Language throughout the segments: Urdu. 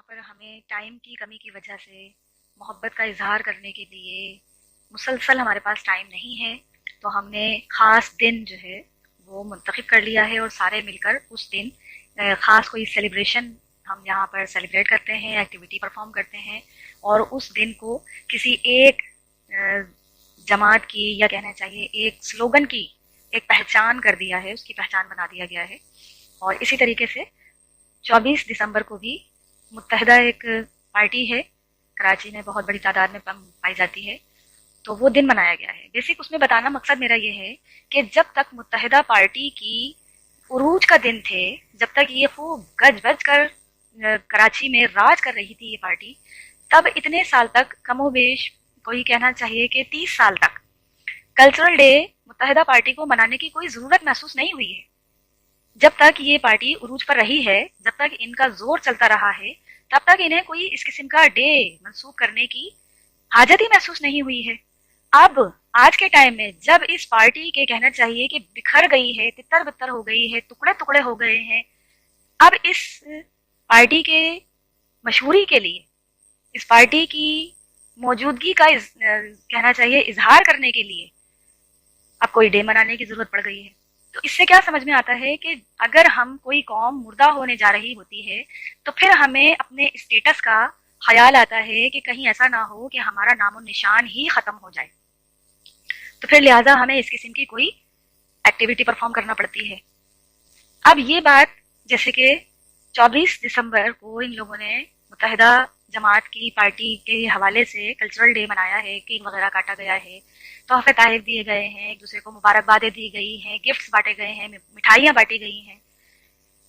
پر ہمیں ٹائم کی کمی کی وجہ سے محبت کا اظہار کرنے کے لیے مسلسل ہمارے پاس ٹائم نہیں ہے، تو ہم نے خاص دن جو ہے وہ منتخب کر لیا ہے اور سارے مل کر اس دن خاص کوئی سیلیبریشن ہم یہاں پر سیلیبریٹ کرتے ہیں، ایکٹیویٹی پرفارم کرتے ہیں اور اس دن کو کسی ایک جماعت کی یا کہنا چاہیے ایک سلوگن کی ایک پہچان کر دیا ہے، اس کی پہچان بنا دیا گیا ہے۔ اور اسی طریقے سے 24 دسمبر کو بھی متحدہ ایک پارٹی ہے، کراچی میں بہت بڑی تعداد میں پائی جاتی ہے، تو وہ دن منایا گیا ہے۔ بیسک اس میں بتانا مقصد میرا یہ ہے کہ جب تک متحدہ پارٹی کی عروج کا دن تھے، جب تک یہ خوب گج بج کر کراچی میں راج کر رہی تھی یہ پارٹی، تب اتنے سال تک کم و بیش کوئی کہنا چاہیے کہ 30 سال تک کلچرل ڈے متحدہ پارٹی کو منانے کی کوئی ضرورت محسوس نہیں ہوئی ہے۔ جب تک یہ پارٹی عروج پر رہی ہے، جب تک ان کا زور چلتا رہا ہے، تب تک انہیں کوئی اس قسم کا ڈے منسوخ کرنے کی حاجت ہی محسوس نہیں ہوئی ہے۔ اب آج کے ٹائم میں جب اس پارٹی کے کہنا چاہیے کہ بکھر گئی ہے، تتر بتر ہو گئی ہے، ٹکڑے ٹکڑے ہو گئے ہیں، اب اس پارٹی کے مشہوری کے لیے، اس پارٹی کی موجودگی کا کہنا چاہیے اظہار کرنے کے لیے اب کوئی ڈے منانے کی ضرورت پڑ گئی ہے۔ تو اس سے کیا سمجھ میں آتا ہے کہ اگر ہم کوئی قوم مردہ ہونے جا رہی ہوتی ہے تو پھر ہمیں اپنے اسٹیٹس کا خیال آتا ہے کہ کہیں ایسا نہ ہو کہ ہمارا نام و نشان ہی ختم ہو جائے، تو پھر لہٰذا ہمیں اس قسم کی کوئی ایکٹیویٹی پرفارم کرنا پڑتی ہے۔ اب یہ بات جیسے کہ 24 دسمبر کو ان لوگوں نے متحدہ جماعت کی پارٹی کے حوالے سے کلچرل ڈے منایا ہے، کیک وغیرہ کاٹا گیا ہے، تحفے تحائف دیے گئے ہیں، ایک دوسرے کو مبارکبادیں دی گئی ہیں، گفٹس بانٹے گئے ہیں، مٹھائیاں بانٹی گئی ہیں،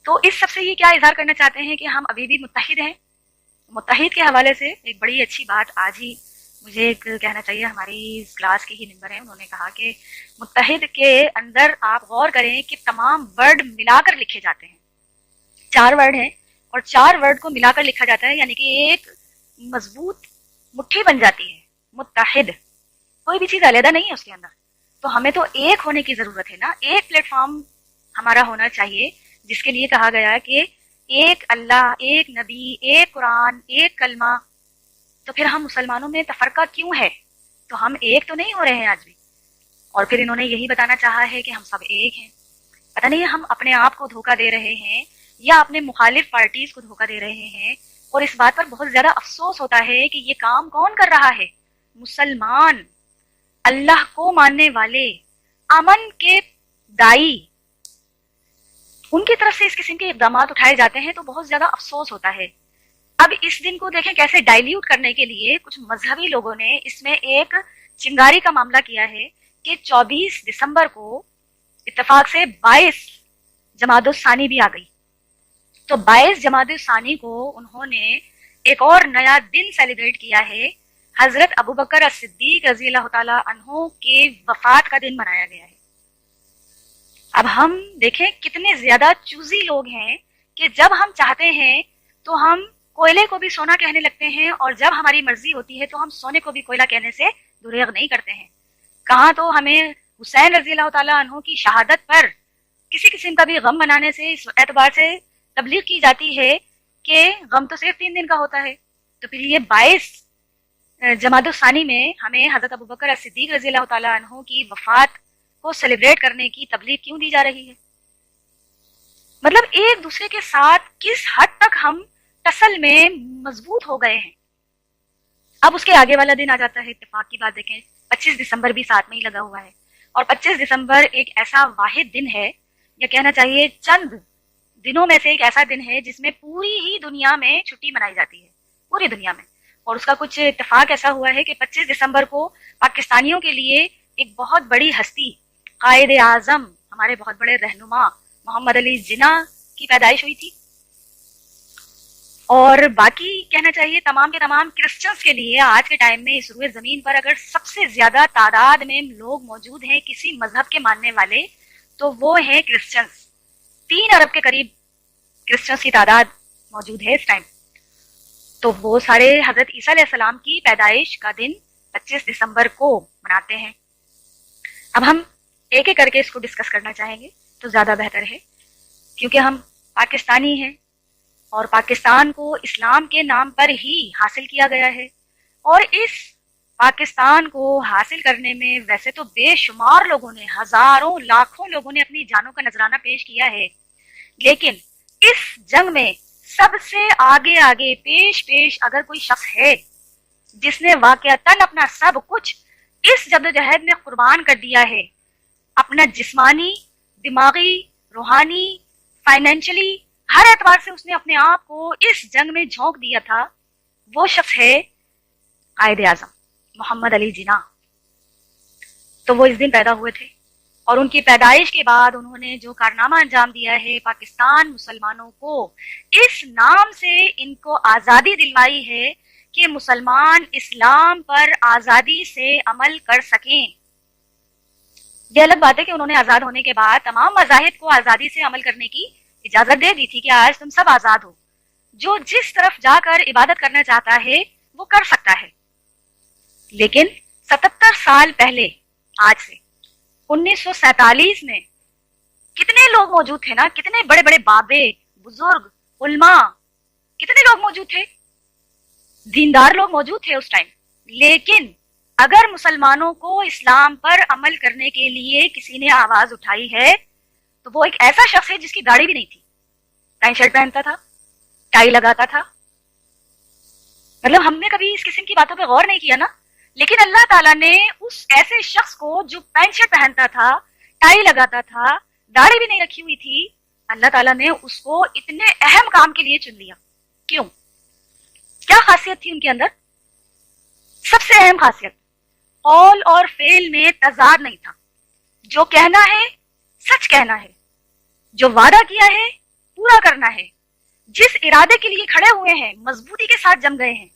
تو اس سب سے یہ کیا اظہار کرنا چاہتے ہیں کہ ہم ابھی بھی متحد ہیں۔ متحد کے حوالے سے ایک بڑی اچھی بات آج ہی مجھے ایک کہنا چاہیے ہماری کلاس کے ہی ممبر ہیں، انہوں نے کہا کہ متحد کے اندر آپ غور کریں کہ تمام ورڈ ملا کر لکھے جاتے ہیں، 4 ورڈ ہیں اور 4 ورڈ کو ملا کر لکھا جاتا ہے، یعنی کہ ایک مضبوط مٹھی بن جاتی ہے متحد، کوئی بھی چیز علیحدہ نہیں ہے اس کے اندر۔ تو ہمیں تو ایک ہونے کی ضرورت ہے نا، ایک پلیٹ فارم ہمارا ہونا چاہیے جس کے لیے کہا گیا کہ ایک اللہ، ایک نبی، ایک قرآن، ایک کلمہ، تو پھر ہم مسلمانوں میں تفرقہ کیوں ہے؟ تو ہم ایک تو نہیں ہو رہے ہیں آج بھی۔ اور پھر انہوں نے یہی بتانا چاہا ہے کہ ہم سب ایک ہیں۔ پتہ نہیں ہم اپنے آپ کو دھوکہ دے رہے ہیں یا اپنے مخالف پارٹیز کو دھوکہ دے رہے ہیں، اور اس بات پر بہت زیادہ افسوس ہوتا ہے کہ یہ کام کون کر رہا ہے؟ مسلمان، اللہ کو ماننے والے، امن کے دائی، ان کی طرف سے اس قسم کے اقدامات اٹھائے جاتے ہیں تو بہت زیادہ افسوس ہوتا ہے۔ اب اس دن کو دیکھیں کیسے ڈائلیوٹ کرنے کے لیے کچھ مذہبی لوگوں نے اس میں ایک چنگاری کا معاملہ کیا ہے کہ 24 دسمبر کو اتفاق سے 22 جمادی الثانی بھی آ گئی، تو 22 جمادی الثانی کو انہوں نے ایک اور نیا دن سیلیبریٹ کیا ہے، حضرت ابوبکر الصدیق رضی اللہ تعالی عنہ کے وفات کا دن منایا گیا ہے۔ اب ہم دیکھیں کتنے زیادہ چوزی لوگ ہیں کہ جب ہم چاہتے ہیں تو ہم کوئلے کو بھی سونا کہنے لگتے ہیں، اور جب ہماری مرضی ہوتی ہے تو ہم سونے کو بھی کوئلہ کہنے سے دریغ نہیں کرتے ہیں۔ کہاں تو ہمیں حسین رضی اللہ تعالیٰ عنہ کی شہادت پر کسی قسم کا بھی غم منانے سے اس اعتبار سے تبلیغ کی جاتی ہے کہ غم تو صرف 3 دن کا ہوتا ہے، تو پھر یہ 22 جمادی الثانی میں ہمیں حضرت ابوبکر الصدیق رضی اللہ تعالیٰ عنہ کی وفات کو سیلیبریٹ کرنے کی تبلیغ کیوں دی جا رہی ہے؟ مطلب ایک دوسرے کے ساتھ کس حد تک ہم ٹسل میں مضبوط ہو گئے ہیں۔ اب اس کے آگے والا دن آ جاتا ہے، اتفاق کی بات دیکھیں 25 دسمبر بھی ساتھ میں ہی لگا ہوا ہے، اور 25 دسمبر ایک ایسا واحد دن ہے، یا کہنا چاہیے چند دنوں میں سے ایک ایسا دن ہے جس میں پوری ہی دنیا میں چھٹی منائی جاتی ہے، پوری دنیا میں۔ اور اس کا کچھ اتفاق ایسا ہوا ہے کہ 25 دسمبر کو پاکستانیوں کے لیے ایک بہت بڑی ہستی، قائد اعظم، ہمارے بہت بڑے رہنما محمد علی جناح کی پیدائش ہوئی تھی۔ اور باقی کہنا چاہیے تمام کے تمام کرسچنز کے لیے آج کے ٹائم میں اس روئے زمین پر اگر سب سے زیادہ تعداد میں لوگ موجود ہیں کسی مذہب کے ماننے والے، تو وہ ہیں کرسچنز۔ 3 ارب کے قریب کرسچنز کی تعداد موجود ہے اس ٹائم، تو وہ سارے حضرت عیسیٰ علیہ السلام کی پیدائش کا دن 25 دسمبر کو مناتے ہیں۔ اب ہم ایک ایک کر کے اس کو ڈسکس کرنا چاہیں گے تو زیادہ بہتر ہے، کیونکہ ہم پاکستانی ہیں اور پاکستان کو اسلام کے نام پر ہی حاصل کیا گیا ہے، اور اس پاکستان کو حاصل کرنے میں ویسے تو بے شمار لوگوں نے، ہزاروں لاکھوں لوگوں نے اپنی جانوں کا نذرانہ پیش کیا ہے، لیکن اس جنگ میں سب سے آگے آگے پیش اگر کوئی شخص ہے جس نے واقعتاً اپنا سب کچھ اس جدوجہد میں قربان کر دیا ہے، اپنا جسمانی، دماغی، روحانی، فائنینشلی، ہر اعتبار سے اس نے اپنے آپ کو اس جنگ میں جھونک دیا تھا، وہ شخص ہے قائد اعظم محمد علی جناح۔ تو وہ اس دن پیدا ہوئے تھے، اور ان کی پیدائش کے بعد انہوں نے جو کارنامہ انجام دیا ہے، پاکستان مسلمانوں کو اس نام سے ان کو آزادی دلوائی ہے کہ مسلمان اسلام پر آزادی سے عمل کر سکیں۔ یہ الگ بات ہے کہ انہوں نے آزاد ہونے کے بعد تمام مذاہب کو آزادی سے عمل کرنے کی اجازت دے دی تھی کہ آج تم سب آزاد ہو، جو جس طرف جا کر عبادت کرنا چاہتا ہے وہ کر سکتا ہے، لیکن 77 سال پہلے، آج سے 1947 میں کتنے لوگ موجود تھے نا، کتنے بڑے بڑے بابے، بزرگ، علماء، کتنے لوگ موجود تھے، دیندار لوگ موجود تھے اس ٹائم، لیکن اگر مسلمانوں کو اسلام پر عمل کرنے کے لیے کسی نے آواز اٹھائی ہے تو وہ ایک ایسا شخص ہے جس کی داڑھی بھی نہیں تھی، پینٹ شرٹ پہنتا تھا، ٹائی لگاتا تھا۔ مطلب ہم نے کبھی اس قسم کی باتوں پہ غور نہیں کیا نا، لیکن اللہ تعالیٰ نے اس ایسے شخص کو جو پینٹ شرٹ پہنتا تھا، ٹائی لگاتا تھا، داڑھی بھی نہیں رکھی ہوئی تھی، اللہ تعالیٰ نے اس کو اتنے اہم کام کے لیے چن لیا۔ کیوں؟ کیا خاصیت تھی ان کے اندر؟ سب سے اہم خاصیت، قول اور فعل میں تضاد نہیں تھا، جو کہنا ہے سچ کہنا ہے، جو وعدہ کیا ہے پورا کرنا ہے، جس ارادے کے لیے کھڑے ہوئے ہیں مضبوطی کے ساتھ جم گئے ہیں،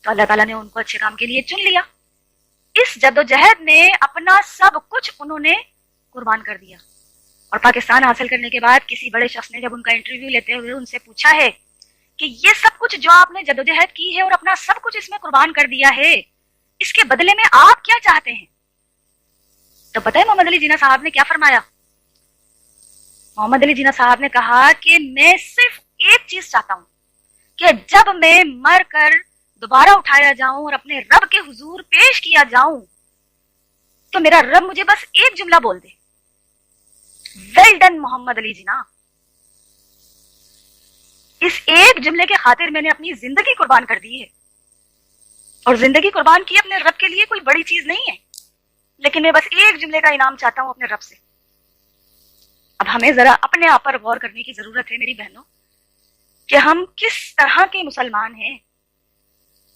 تو اللہ تعالیٰ نے ان کو اچھے کام کے لیے چن لیا۔ اس جدوجہد میں اپنا سب کچھ انہوں نے قربان کر دیا، اور پاکستان حاصل کرنے کے بعد کسی بڑے شخص نے جب ان کا انٹرویو لیتے ہوئے ان سے پوچھا ہے کہ یہ سب کچھ جو آپ نے جدوجہد کی ہے اور اپنا سب کچھ اس میں قربان کر دیا ہے، اس کے بدلے میں آپ کیا چاہتے ہیں؟ تو پتہ ہے محمد علی جناح صاحب نے کیا فرمایا؟ محمد علی جناح صاحب نے کہا کہ میں صرف ایک چیز چاہتا ہوں کہ جب میں مر کر دوبارہ اٹھایا جاؤں اور اپنے رب کے حضور پیش کیا جاؤں تو میرا رب مجھے بس ایک جملہ بول دے، ویل ڈن محمد علی جناح۔ اس ایک جملے کے خاطر میں نے اپنی زندگی قربان کر دی ہے، اور زندگی قربان کی اپنے رب کے لیے کوئی بڑی چیز نہیں ہے، لیکن میں بس ایک جملے کا انعام چاہتا ہوں اپنے رب سے۔ اب ہمیں ذرا اپنے آپ پر غور کرنے کی ضرورت ہے میری بہنوں، کہ ہم کس طرح کے مسلمان ہیں؟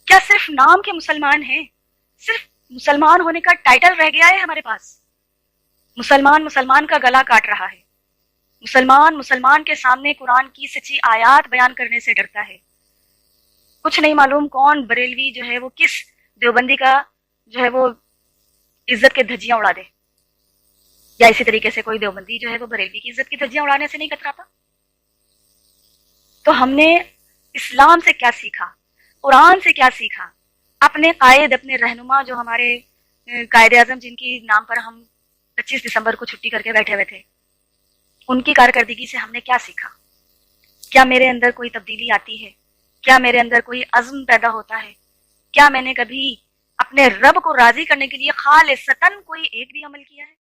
کیا صرف نام کے مسلمان ہیں؟ صرف مسلمان ہونے کا ٹائٹل رہ گیا ہے ہمارے پاس؟ مسلمان مسلمان کا گلا کاٹ رہا ہے، مسلمان مسلمان کے سامنے قرآن کی سچی آیات بیان کرنے سے ڈرتا ہے، کچھ نہیں معلوم کون بریلوی جو ہے وہ کس دیوبندی کا جو ہے وہ عزت کے دھجیاں اڑا دے، یا اسی طریقے سے کوئی دیوبندی جو ہے وہ بریلوی کی عزت کی دھجیاں اڑانے سے نہیں کتراتا۔ تو ہم نے اسلام سے کیا سیکھا، قرآن سے کیا سیکھا، اپنے قائد، اپنے رہنما جو ہمارے قائد اعظم جن کی نام پر ہم 25 دسمبر کو چھٹی کر کے بیٹھے ہوئے تھے، ان کی کارکردگی سے ہم نے کیا سیکھا؟ کیا میرے اندر کوئی تبدیلی آتی ہے؟ کیا میرے اندر کوئی عزم پیدا ہوتا ہے؟ کیا میں نے کبھی اپنے رب کو راضی کرنے کے لیے خالصتاً کوئی ایک بھی عمل کیا ہے؟